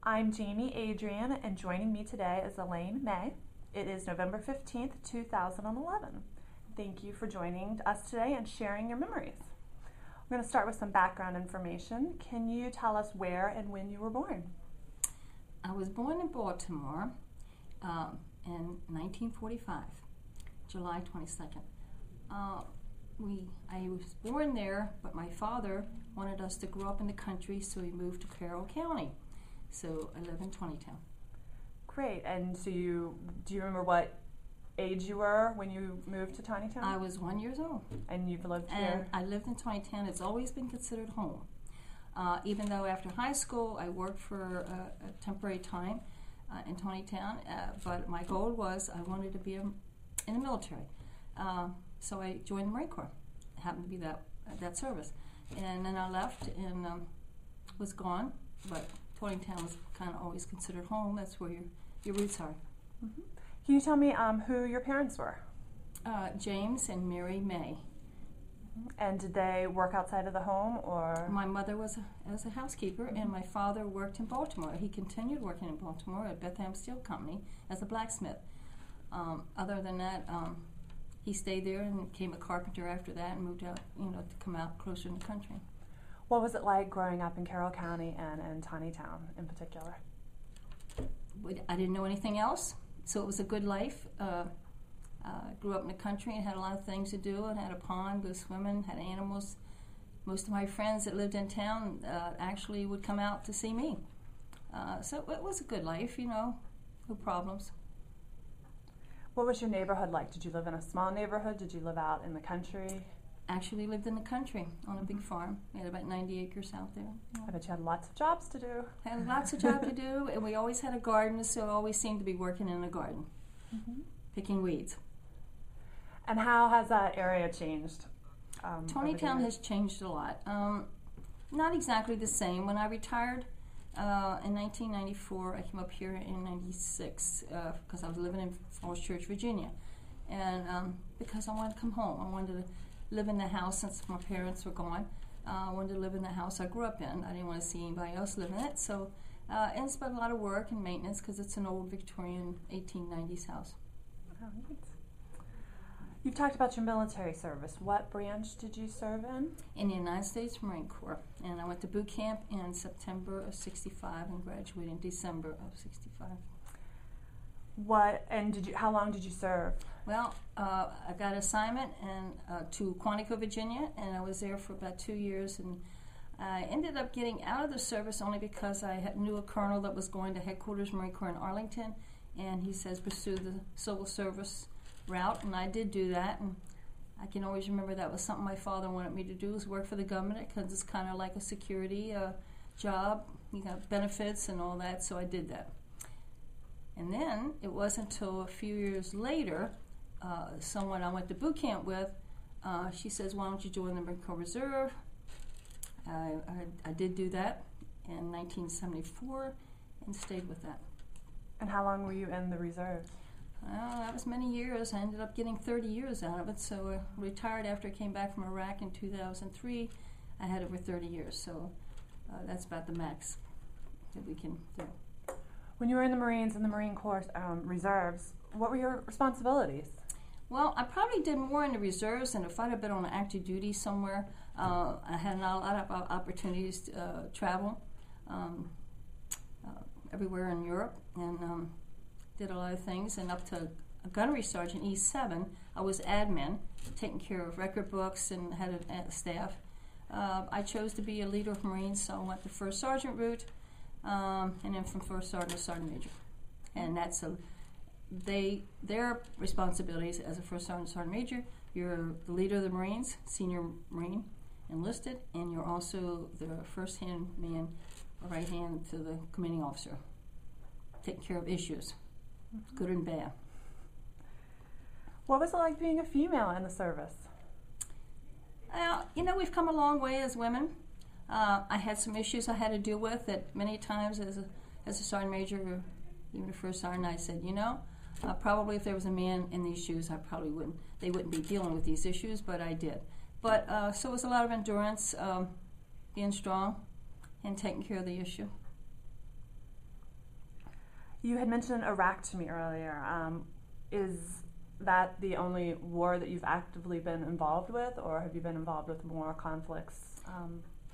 I'm Jamie Adrian, and joining me today is Elaine May. It is November 15th, 2011. Thank you for joining us today and sharing your memories. We're going to start with some background information. Can you tell us where and when you were born? I was born in Baltimore in 1945, July 22nd. I was born there, but my father wanted us to grow up in the country, so we moved to Carroll County. So I live in Taneytown. Great. And so do you remember what age you were when you moved to Taneytown? I was 1 year old. And you've lived And here? I lived in Taneytown. It's always been considered home. Even though after high school I worked for a temporary time in Taneytown, but my goal was I wanted to be in the military. So I joined the Marine Corps. It happened to be that service. And then I left and was gone, but Taneytown was kind of always considered home. That's where your roots are. Mm-hmm. Can you tell me who your parents were? James and Mary May. And did they work outside of the home, or? My mother was a housekeeper, and my father worked in Baltimore. He continued working in Baltimore at Bethlehem Steel Company as a blacksmith. Other than that, he stayed there and became a carpenter after that and moved out, to come out closer in the country. What was it like growing up in Carroll County and in Taneytown in particular? I didn't know anything else, so it was a good life. Grew up in the country and had a lot of things to do, and had a pond, go swimming, had animals. Most of my friends that lived in town actually would come out to see me. So it was a good life, no problems. What was your neighborhood like? Did you live in a small neighborhood? Did you live out in the country? Actually lived in the country on a big farm. We had about 90 acres out there. I bet you had lots of jobs to do. Had lots of jobs to do, and we always had a garden, so I always seemed to be working in a garden, picking weeds. And how has that area changed? Taneytown has changed a lot. Not exactly the same. When I retired in 1994, I came up here in 96 because I was living in Falls Church, Virginia. And because I wanted to come home. I wanted to live in the house since my parents were gone. I wanted to live in the house I grew up in. I didn't want to see anybody else live in it. So, and it's been a lot of work and maintenance because it's an old Victorian 1890s house. Oh, neat. You've talked about your military service. What branch did you serve in? In the United States Marine Corps. And I went to boot camp in September of 65 and graduated in December of 65. How long did you serve? Well, I got an assignment to Quantico, Virginia, and I was there for about 2 years. And I ended up getting out of the service only because I knew a colonel that was going to headquarters Marine Corps in Arlington, and he says pursue the civil service route, and I did do that. And I can always remember that was something my father wanted me to do, was work for the government, because it's kind of like a security job. You got benefits and all that, so I did that. And then it wasn't until a few years later, someone I went to boot camp with, she says, why don't you join the Marine Corps Reserve? I did do that in 1974 and stayed with that. And how long were you in the reserve? That was many years. I ended up getting 30 years out of it, so I retired after I came back from Iraq in 2003. I had over 30 years, so that's about the max that we can do. When you were in the Marines and the Marine Corps reserves, what were your responsibilities? Well, I probably did more in the reserves than if I'd have been on active duty somewhere. I had a lot of opportunities to travel everywhere in Europe, and did a lot of things. And up to a gunnery sergeant, E7, I was admin, taking care of record books and had a staff. I chose to be a leader of Marines, so I went the first sergeant route, and then from first sergeant to sergeant major. And that's their responsibilities as a first sergeant, sergeant major. You're the leader of the Marines, senior Marine, enlisted, and you're also the first-hand man, right hand to the commanding officer, taking care of issues, good and bad. What was it like being a female in the service? We've come a long way as women. I had some issues I had to deal with that many times as a sergeant major, or even a first sergeant, I said, probably if there was a man in these shoes, they wouldn't be dealing with these issues, but I did. But so it was a lot of endurance, being strong, and taking care of the issue. You had mentioned Iraq to me earlier. Is that the only war that you've actively been involved with, or have you been involved with more conflicts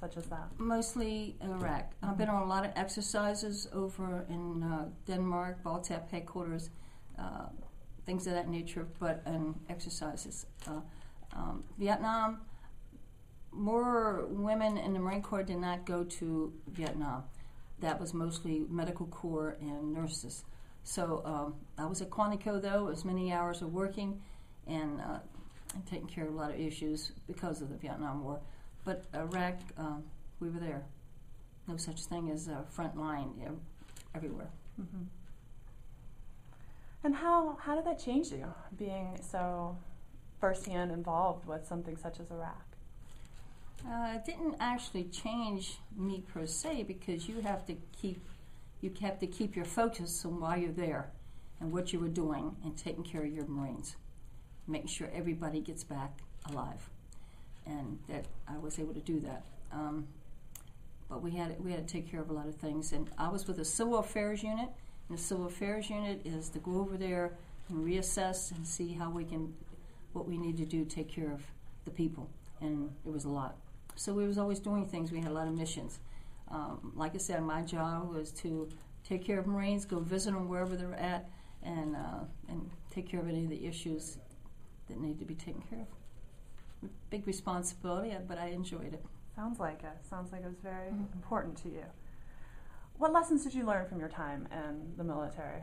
such as that? Mostly Iraq. I've been on a lot of exercises over in Denmark, Baltimore headquarters, things of that nature, and exercises. Vietnam, more women in the Marine Corps did not go to Vietnam. That was mostly medical corps and nurses. So I was at Quantico, though. It was many hours of working and taking care of a lot of issues because of the Vietnam War. But Iraq, we were there. No such thing as a front line everywhere. Mm-hmm. And how did that change you, being so firsthand involved with something such as Iraq? It didn't actually change me per se, because you have to keep your focus on why you're there and what you were doing and taking care of your Marines, making sure everybody gets back alive, and that I was able to do that. But we had to take care of a lot of things, and I was with the Civil Affairs Unit. And the Civil Affairs Unit is to go over there and reassess and see what we need to do to take care of the people, and it was a lot. So we was always doing things. We had a lot of missions. Like I said, my job was to take care of Marines, go visit them wherever they're at, and take care of any of the issues that need to be taken care of. Big responsibility, but I enjoyed it. Sounds like it. Sounds like it was very important to you. What lessons did you learn from your time in the military?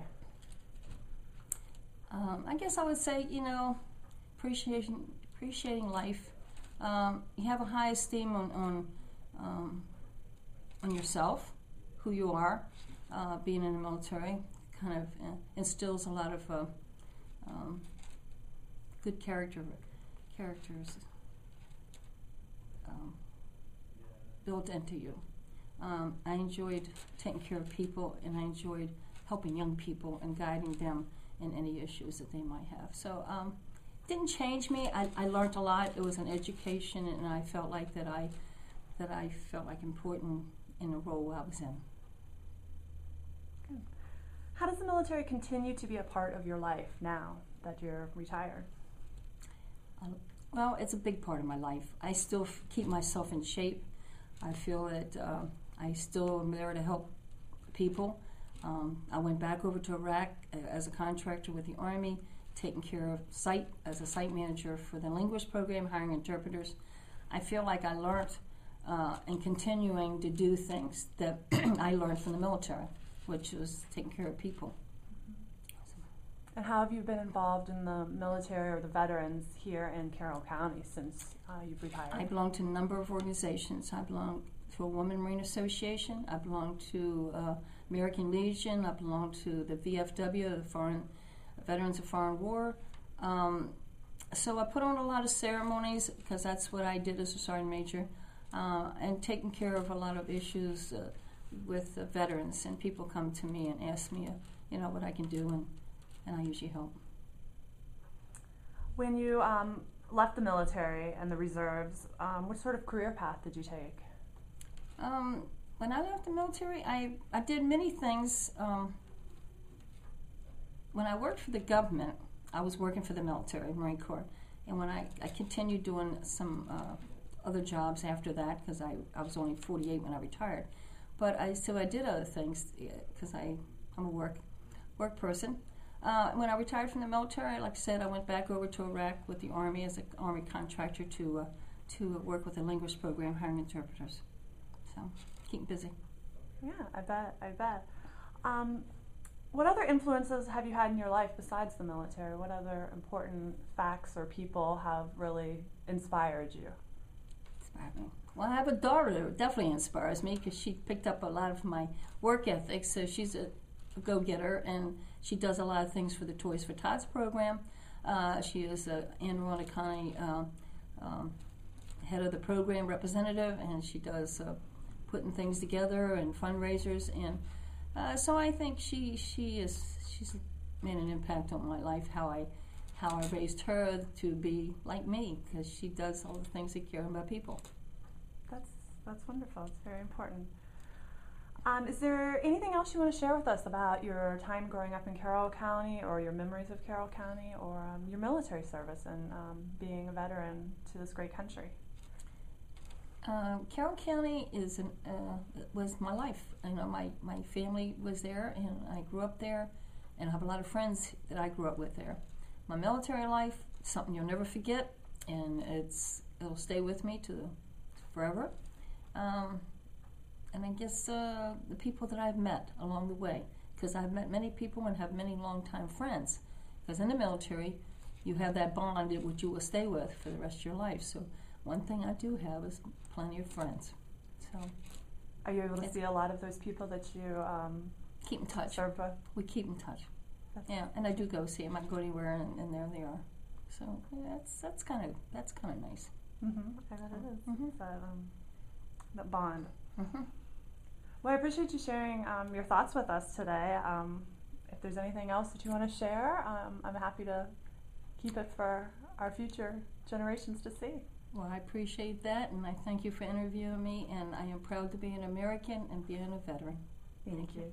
I guess I would say, appreciating life. You have a high esteem on yourself, who you are. Being in the military kind of instills a lot of good characters built into you. I enjoyed taking care of people, and I enjoyed helping young people and guiding them in any issues that they might have. So didn't change me. I learned a lot. It was an education, and I felt like I felt like important in the role I was in. Good. How does the military continue to be a part of your life now that you're retired? Well, it's a big part of my life. I still keep myself in shape. I feel that I still am there to help people. I went back over to Iraq as a contractor with the Army, taking care of site as a site manager for the linguist program, hiring interpreters. I feel like I learned and continuing to do things that I learned from the military, which was taking care of people. And how have you been involved in the military or the veterans here in Carroll County since you've retired? I belong to a number of organizations. I belong to a Women Marine Association. I belong to American Legion. I belong to the VFW, the Veterans of Foreign War. So I put on a lot of ceremonies because that's what I did as a sergeant major, and taking care of a lot of issues with veterans. And people come to me and ask me, what I can do, and I usually help. When you left the military and the reserves, what sort of career path did you take? When I left the military, I did many things. When I worked for the government, I was working for the military, Marine Corps. And when I continued doing some other jobs after that, because I was only 48 when I retired. But I did other things because I'm a work person. When I retired from the military, like I said, I went back over to Iraq with the Army as an Army contractor to work with the linguist program, hiring interpreters. So, keep busy. Yeah, I bet. What other influences have you had in your life besides the military? What other important facts or people have really inspired you? Inspired me. Well, I have a daughter that definitely inspires me because she picked up a lot of my work ethic. So she's a go-getter, and she does a lot of things for the Toys for Tots program. She is Anne Arundel County head of the program representative, and she does putting things together and fundraisers. And so I think she's made an impact on my life. How I raised her to be like me, because she does all the things that care about people. That's wonderful. It's very important. Is there anything else you want to share with us about your time growing up in Carroll County, or your memories of Carroll County, or your military service and being a veteran to this great country? Carroll County was my life. My family was there, and I grew up there, and I have a lot of friends that I grew up with there. My military life, something you'll never forget, and it'll stay with me forever. And I guess the people that I've met along the way, because I've met many people and have many longtime friends. Because in the military, you have that bond which you will stay with for the rest of your life. So one thing I do have is plenty of friends. So, are you able to see a lot of those people that you keep in touch? Served with? We keep in touch. Yeah, and I do go see them. I go anywhere, and there they are. So yeah, that's kind of nice. Mm-hmm. I bet it is. Mm-hmm. That bond. Mm-hmm. Well, I appreciate you sharing your thoughts with us today. If there's anything else that you want to share, I'm happy to keep it for our future generations to see. Well, I appreciate that, and I thank you for interviewing me, and I am proud to be an American and being a veteran. Thank you.